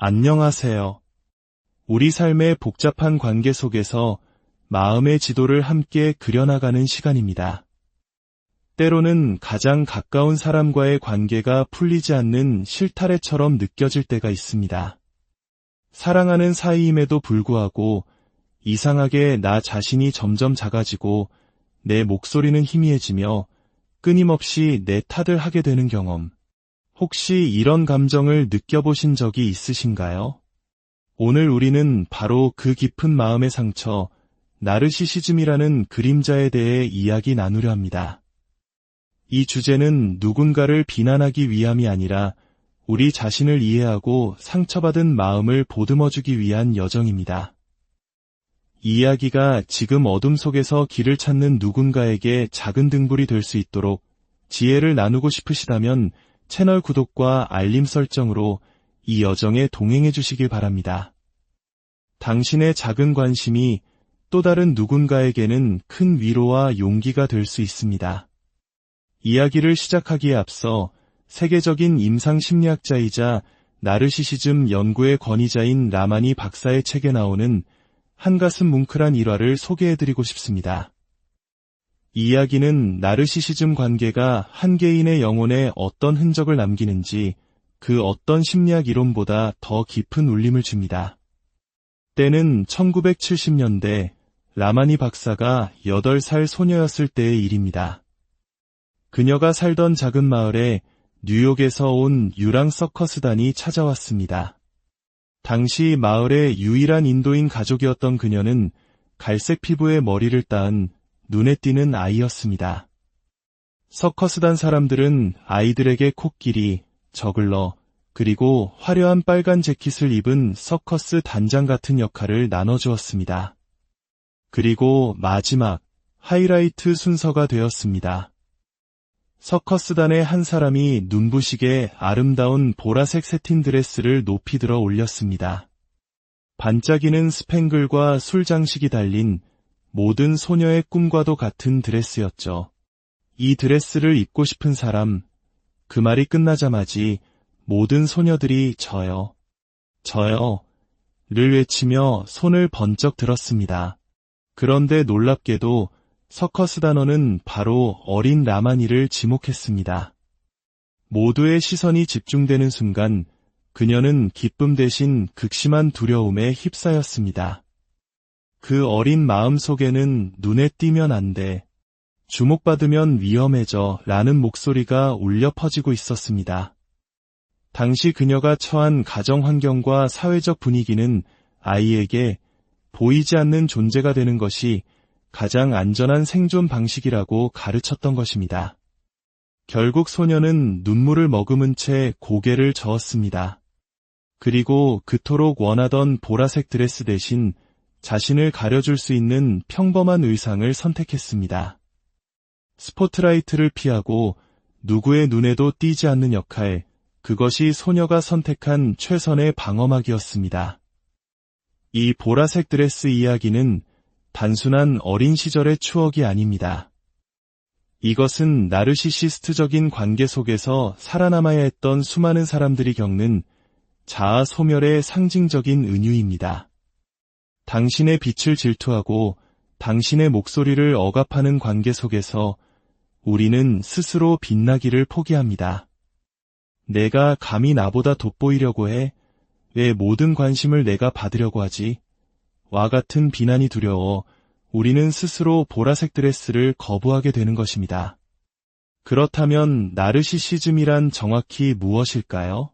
안녕하세요. 우리 삶의 복잡한 관계 속에서 마음의 지도를 함께 그려나가는 시간입니다. 때로는 가장 가까운 사람과의 관계가 풀리지 않는 실타래처럼 느껴질 때가 있습니다. 사랑하는 사이임에도 불구하고 이상하게 나 자신이 점점 작아지고 내 목소리는 희미해지며 끊임없이 내 탓을 하게 되는 경험. 혹시 이런 감정을 느껴보신 적이 있으신가요? 오늘 우리는 바로 그 깊은 마음의 상처, 나르시시즘이라는 그림자에 대해 이야기 나누려 합니다. 이 주제는 누군가를 비난하기 위함이 아니라 우리 자신을 이해하고 상처받은 마음을 보듬어주기 위한 여정입니다. 이 이야기가 지금 어둠 속에서 길을 찾는 누군가에게 작은 등불이 될 수 있도록 지혜를 나누고 싶으시다면 채널 구독과 알림 설정으로 이 여정에 동행해 주시길 바랍니다. 당신의 작은 관심이 또 다른 누군가에게는 큰 위로와 용기가 될 수 있습니다. 이야기를 시작하기에 앞서 세계적인 임상심리학자이자 나르시시즘 연구의 권위자인 라마니 박사의 책에 나오는 한가슴 뭉클한 일화를 소개해드리고 싶습니다. 이 이야기는 나르시시즘 관계가 한 개인의 영혼에 어떤 흔적을 남기는지 그 어떤 심리학 이론보다 더 깊은 울림을 줍니다. 때는 1970년대 라마니 박사가 8살 소녀였을 때의 일입니다. 그녀가 살던 작은 마을에 뉴욕에서 온 유랑 서커스단이 찾아왔습니다. 당시 마을의 유일한 인도인 가족이었던 그녀는 갈색 피부에 머리를 따은 눈에 띄는 아이였습니다. 서커스단 사람들은 아이들에게 코끼리, 저글러, 그리고 화려한 빨간 재킷을 입은 서커스 단장 같은 역할을 나눠주었습니다. 그리고 마지막 하이라이트 순서가 되었습니다. 서커스단의 한 사람이 눈부시게 아름다운 보라색 새틴 드레스를 높이 들어 올렸습니다. 반짝이는 스팽글과 술 장식이 달린 모든 소녀의 꿈과도 같은 드레스였죠. 이 드레스를 입고 싶은 사람, 그 말이 끝나자마지 모든 소녀들이 저요, 저요,를 외치며 손을 번쩍 들었습니다. 그런데 놀랍게도 서커스 단원은 바로 어린 라마니를 지목했습니다. 모두의 시선이 집중되는 순간 그녀는 기쁨 대신 극심한 두려움에 휩싸였습니다. 그 어린 마음 속에는 눈에 띄면 안 돼, 주목받으면 위험해져 라는 목소리가 울려 퍼지고 있었습니다. 당시 그녀가 처한 가정 환경과 사회적 분위기는 아이에게 보이지 않는 존재가 되는 것이 가장 안전한 생존 방식이라고 가르쳤던 것입니다. 결국 소녀는 눈물을 머금은 채 고개를 저었습니다. 그리고 그토록 원하던 보라색 드레스 대신 자신을 가려줄 수 있는 평범한 의상을 선택했습니다. 스포트라이트를 피하고 누구의 눈에도 띄지 않는 역할, 그것이 소녀가 선택한 최선의 방어막이었습니다. 이 보라색 드레스 이야기는 단순한 어린 시절의 추억이 아닙니다. 이것은 나르시시스트적인 관계 속에서 살아남아야 했던 수많은 사람들이 겪는 자아 소멸의 상징적인 은유입니다. 당신의 빛을 질투하고 당신의 목소리를 억압하는 관계 속에서 우리는 스스로 빛나기를 포기합니다. 내가 감히 나보다 돋보이려고 해? 왜 모든 관심을 내가 받으려고 하지? 와 같은 비난이 두려워 우리는 스스로 보라색 드레스를 거부하게 되는 것입니다. 그렇다면 나르시시즘이란 정확히 무엇일까요?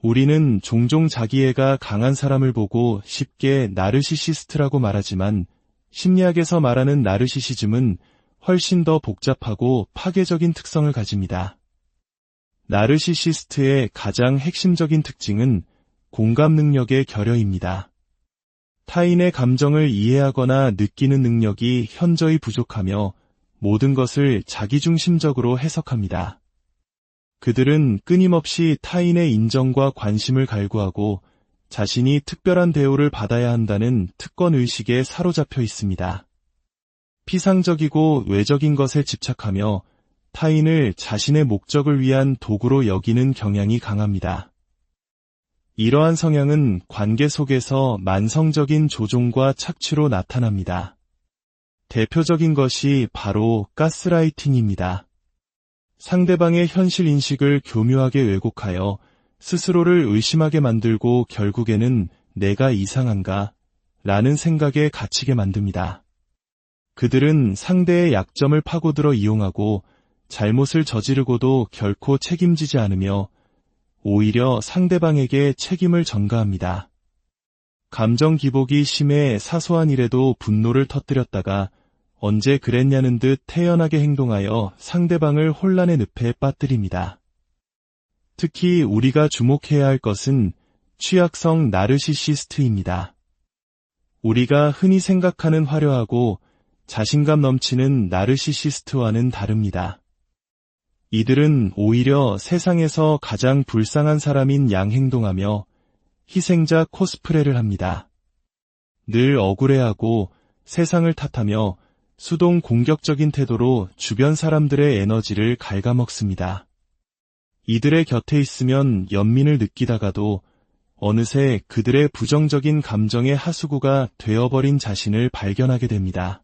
우리는 종종 자기애가 강한 사람을 보고 쉽게 나르시시스트라고 말하지만 심리학에서 말하는 나르시시즘은 훨씬 더 복잡하고 파괴적인 특성을 가집니다. 나르시시스트의 가장 핵심적인 특징은 공감 능력의 결여입니다. 타인의 감정을 이해하거나 느끼는 능력이 현저히 부족하며 모든 것을 자기중심적으로 해석합니다. 그들은 끊임없이 타인의 인정과 관심을 갈구하고 자신이 특별한 대우를 받아야 한다는 특권의식에 사로잡혀 있습니다. 피상적이고 외적인 것에 집착하며 타인을 자신의 목적을 위한 도구로 여기는 경향이 강합니다. 이러한 성향은 관계 속에서 만성적인 조종과 착취로 나타납니다. 대표적인 것이 바로 가스라이팅입니다. 상대방의 현실 인식을 교묘하게 왜곡하여 스스로를 의심하게 만들고 결국에는 내가 이상한가? 라는 생각에 갇히게 만듭니다. 그들은 상대의 약점을 파고들어 이용하고 잘못을 저지르고도 결코 책임지지 않으며 오히려 상대방에게 책임을 전가합니다. 감정 기복이 심해 사소한 일에도 분노를 터뜨렸다가 언제 그랬냐는 듯 태연하게 행동하여 상대방을 혼란의 늪에 빠뜨립니다. 특히 우리가 주목해야 할 것은 취약성 나르시시스트입니다. 우리가 흔히 생각하는 화려하고 자신감 넘치는 나르시시스트와는 다릅니다. 이들은 오히려 세상에서 가장 불쌍한 사람인 양 행동하며 희생자 코스프레를 합니다. 늘 억울해하고 세상을 탓하며 수동 공격적인 태도로 주변 사람들의 에너지를 갉아먹습니다. 이들의 곁에 있으면 연민을 느끼다가도 어느새 그들의 부정적인 감정의 하수구가 되어버린 자신을 발견하게 됩니다.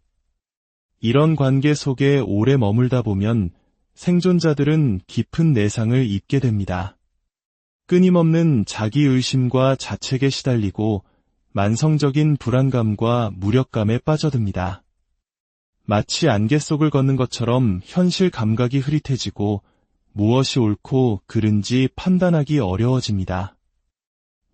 이런 관계 속에 오래 머물다 보면 생존자들은 깊은 내상을 입게 됩니다. 끊임없는 자기의심과 자책에 시달리고 만성적인 불안감과 무력감에 빠져듭니다. 마치 안개 속을 걷는 것처럼 현실 감각이 흐릿해지고 무엇이 옳고 그른지 판단하기 어려워집니다.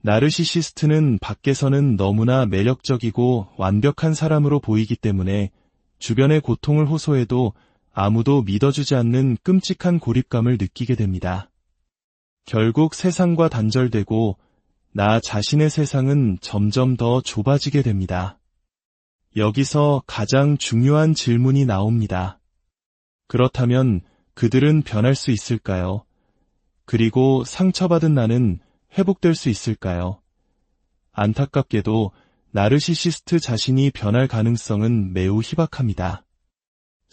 나르시시스트는 밖에서는 너무나 매력적이고 완벽한 사람으로 보이기 때문에 주변의 고통을 호소해도 아무도 믿어주지 않는 끔찍한 고립감을 느끼게 됩니다. 결국 세상과 단절되고 나 자신의 세상은 점점 더 좁아지게 됩니다. 여기서 가장 중요한 질문이 나옵니다. 그렇다면 그들은 변할 수 있을까요? 그리고 상처받은 나는 회복될 수 있을까요? 안타깝게도 나르시시스트 자신이 변할 가능성은 매우 희박합니다.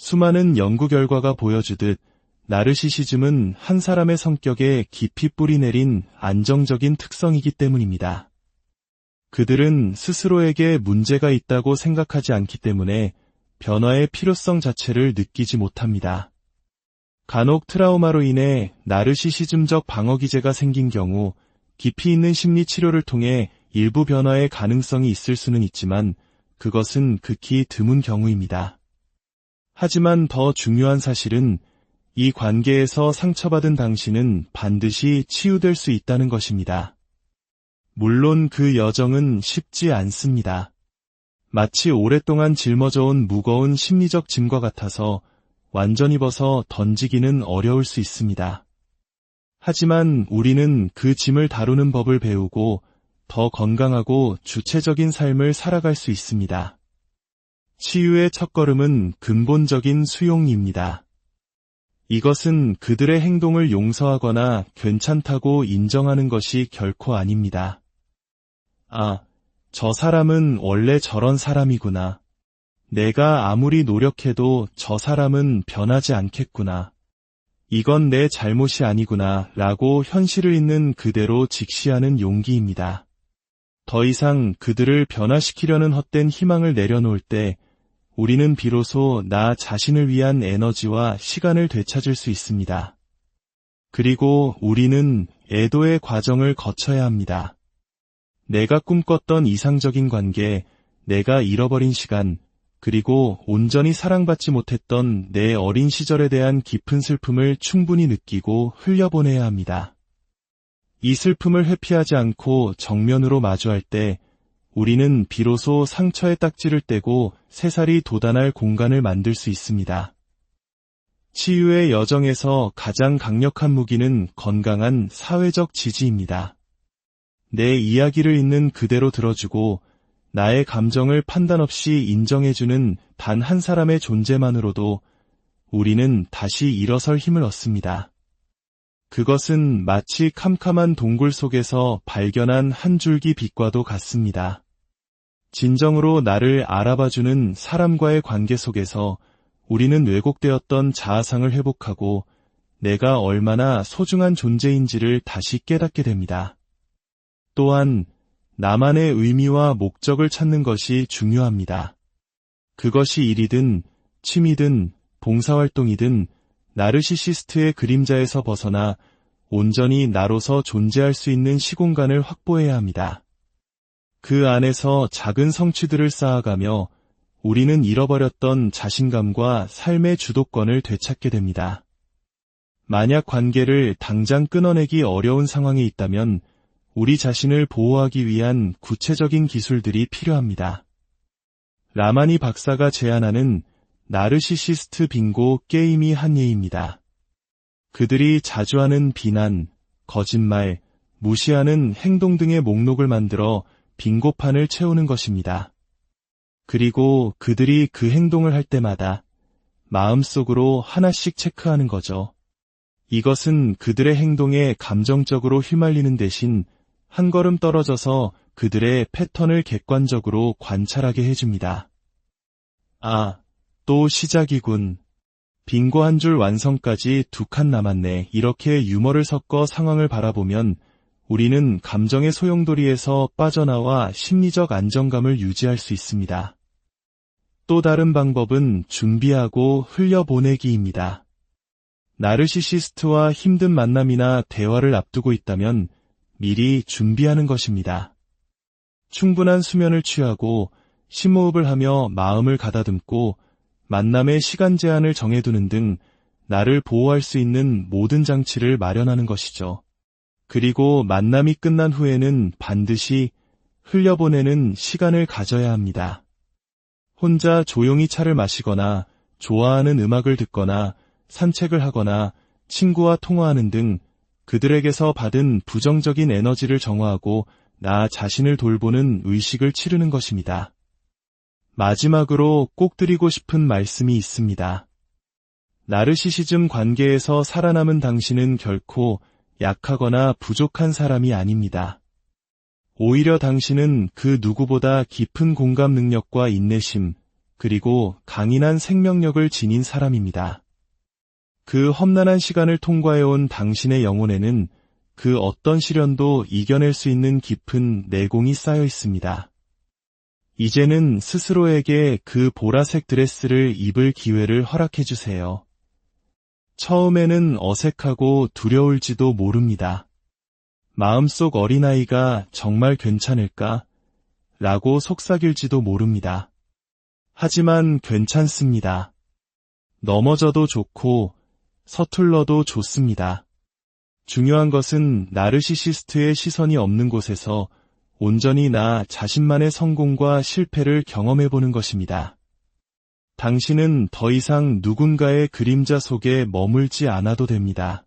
수많은 연구 결과가 보여주듯 나르시시즘은 한 사람의 성격에 깊이 뿌리내린 안정적인 특성이기 때문입니다. 그들은 스스로에게 문제가 있다고 생각하지 않기 때문에 변화의 필요성 자체를 느끼지 못합니다. 간혹 트라우마로 인해 나르시시즘적 방어기제가 생긴 경우 깊이 있는 심리 치료를 통해 일부 변화의 가능성이 있을 수는 있지만 그것은 극히 드문 경우입니다. 하지만 더 중요한 사실은 이 관계에서 상처받은 당신은 반드시 치유될 수 있다는 것입니다. 물론 그 여정은 쉽지 않습니다. 마치 오랫동안 짊어져온 무거운 심리적 짐과 같아서 완전히 벗어 던지기는 어려울 수 있습니다. 하지만 우리는 그 짐을 다루는 법을 배우고 더 건강하고 주체적인 삶을 살아갈 수 있습니다. 치유의 첫걸음은 근본적인 수용입니다. 이것은 그들의 행동을 용서하거나 괜찮다고 인정하는 것이 결코 아닙니다. 아, 저 사람은 원래 저런 사람이구나. 내가 아무리 노력해도 저 사람은 변하지 않겠구나. 이건 내 잘못이 아니구나 라고 현실을 있는 그대로 직시하는 용기입니다. 더 이상 그들을 변화시키려는 헛된 희망을 내려놓을 때 우리는 비로소 나 자신을 위한 에너지와 시간을 되찾을 수 있습니다. 그리고 우리는 애도의 과정을 거쳐야 합니다. 내가 꿈꿨던 이상적인 관계, 내가 잃어버린 시간, 그리고 온전히 사랑받지 못했던 내 어린 시절에 대한 깊은 슬픔을 충분히 느끼고 흘려보내야 합니다. 이 슬픔을 회피하지 않고 정면으로 마주할 때 우리는 비로소 상처의 딱지를 떼고 새살이 돋아날 공간을 만들 수 있습니다. 치유의 여정에서 가장 강력한 무기는 건강한 사회적 지지입니다. 내 이야기를 있는 그대로 들어주고 나의 감정을 판단 없이 인정해주는 단 한 사람의 존재만으로도 우리는 다시 일어설 힘을 얻습니다. 그것은 마치 캄캄한 동굴 속에서 발견한 한 줄기 빛과도 같습니다. 진정으로 나를 알아봐주는 사람과의 관계 속에서 우리는 왜곡되었던 자아상을 회복하고 내가 얼마나 소중한 존재인지를 다시 깨닫게 됩니다. 또한 나만의 의미와 목적을 찾는 것이 중요합니다. 그것이 일이든 취미든 봉사활동이든 나르시시스트의 그림자에서 벗어나 온전히 나로서 존재할 수 있는 시공간을 확보해야 합니다. 그 안에서 작은 성취들을 쌓아가며 우리는 잃어버렸던 자신감과 삶의 주도권을 되찾게 됩니다. 만약 관계를 당장 끊어내기 어려운 상황에 있다면 우리 자신을 보호하기 위한 구체적인 기술들이 필요합니다. 라마니 박사가 제안하는 나르시시스트 빙고 게임이 한 예입니다. 그들이 자주 하는 비난, 거짓말, 무시하는 행동 등의 목록을 만들어 빙고판을 채우는 것입니다. 그리고 그들이 그 행동을 할 때마다 마음속으로 하나씩 체크하는 거죠. 이것은 그들의 행동에 감정적으로 휘말리는 대신 한 걸음 떨어져서 그들의 패턴을 객관적으로 관찰하게 해줍니다. 아, 또 시작이군. 빙고 한 줄 완성까지 2칸 남았네. 이렇게 유머를 섞어 상황을 바라보면 우리는 감정의 소용돌이에서 빠져나와 심리적 안정감을 유지할 수 있습니다. 또 다른 방법은 준비하고 흘려보내기입니다. 나르시시스트와 힘든 만남이나 대화를 앞두고 있다면 미리 준비하는 것입니다. 충분한 수면을 취하고 심호흡을 하며 마음을 가다듬고 만남의 시간 제한을 정해두는 등 나를 보호할 수 있는 모든 장치를 마련하는 것이죠. 그리고 만남이 끝난 후에는 반드시 흘려보내는 시간을 가져야 합니다. 혼자 조용히 차를 마시거나 좋아하는 음악을 듣거나 산책을 하거나 친구와 통화하는 등 그들에게서 받은 부정적인 에너지를 정화하고 나 자신을 돌보는 의식을 치르는 것입니다. 마지막으로 꼭 드리고 싶은 말씀이 있습니다. 나르시시즘 관계에서 살아남은 당신은 결코 약하거나 부족한 사람이 아닙니다. 오히려 당신은 그 누구보다 깊은 공감 능력과 인내심, 그리고 강인한 생명력을 지닌 사람입니다. 그 험난한 시간을 통과해온 당신의 영혼에는 그 어떤 시련도 이겨낼 수 있는 깊은 내공이 쌓여 있습니다. 이제는 스스로에게 그 보라색 드레스를 입을 기회를 허락해 주세요. 처음에는 어색하고 두려울지도 모릅니다. 마음속 어린아이가 정말 괜찮을까? 라고 속삭일지도 모릅니다. 하지만 괜찮습니다. 넘어져도 좋고 서툴러도 좋습니다. 중요한 것은 나르시시스트의 시선이 없는 곳에서 온전히 나 자신만의 성공과 실패를 경험해보는 것입니다. 당신은 더 이상 누군가의 그림자 속에 머물지 않아도 됩니다.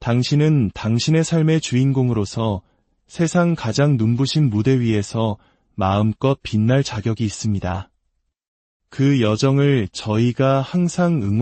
당신은 당신의 삶의 주인공으로서 세상 가장 눈부신 무대 위에서 마음껏 빛날 자격이 있습니다. 그 여정을 저희가 항상 응원